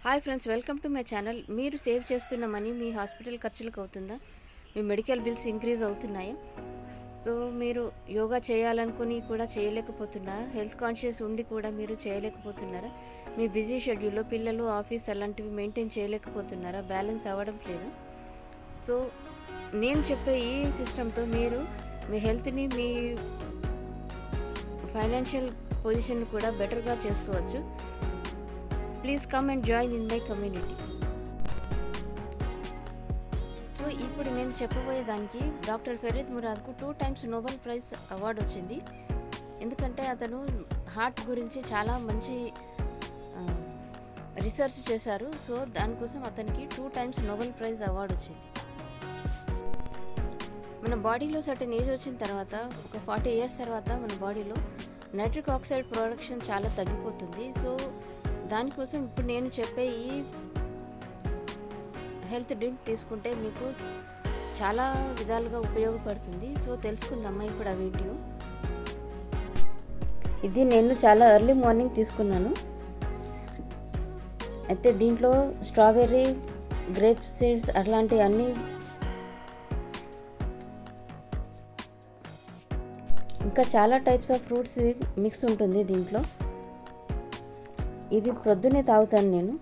Hi friends, welcome to my channel. మీరు save చేస్తున్న money మీ hospital ఖర్చులకు అవుతుందా? మీ మెడికల్ బిల్స్ ఇంక్రీజ్ అవుతున్నాయా? సో మీరు యోగా చేయాలనుకుని కూడా చేయలేకపోతున్నారా? హెల్త్ కాన్షియస్ ఉండి కూడా మీరు చేయలేకపోతున్నారా? మీ బిజీ షెడ్యూల్లో పిల్లలు, ఆఫీస్ అలాంటివి మెయింటైన్ చేయలేకపోతున్నారా? బ్యాలెన్స్ అవ్వడం లేదా? సో నేను చెప్పే ఈ సిస్టంతో మీరు మీ హెల్త్ని, మీ ఫైనాన్షియల్ పొజిషన్ కూడా బెటర్గా చేసుకోవచ్చు. Please come and join in my community. So ఇప్పుడు నేను చెప్పబోయే దానికి డాక్టర్ ఫరీద్ మురాద్కు 2 times నోబెల్ ప్రైజ్ అవార్డు వచ్చింది. ఎందుకంటే అతను హార్ట్ గురించి చాలా మంచి రీసెర్చ్ చేశారు. సో దానికోసం అతనికి 2 times నోబెల్ ప్రైజ్ అవార్డు వచ్చింది. మన బాడీలో సర్టెన్ ఏజ్ వచ్చిన తర్వాత, ఒక 40 years తర్వాత మన బాడీలో నైట్రిక్ ఆక్సైడ్ ప్రొడక్షన్ చాలా తగ్గిపోతుంది. సో దానికోసం ఇప్పుడు నేను చెప్పే ఈ హెల్త్ డ్రింక్ తీసుకుంటే మీకు చాలా విధాలుగా ఉపయోగపడుతుంది. సో తెలుసుకుందామా ఇప్పుడు ఆ వీడియో. ఇది నేను చాలా ఎర్లీ మార్నింగ్ తీసుకున్నాను. అయితే దీంట్లో స్ట్రాబెర్రీ, గ్రేప్ సీడ్స్ అట్లాంటి అన్నీ ఇంకా చాలా టైప్స్ ఆఫ్ ఫ్రూట్స్ మిక్స్ ఉంటుంది దీంట్లో. ఇది ప్రొద్దునే తాగుతాను నేను.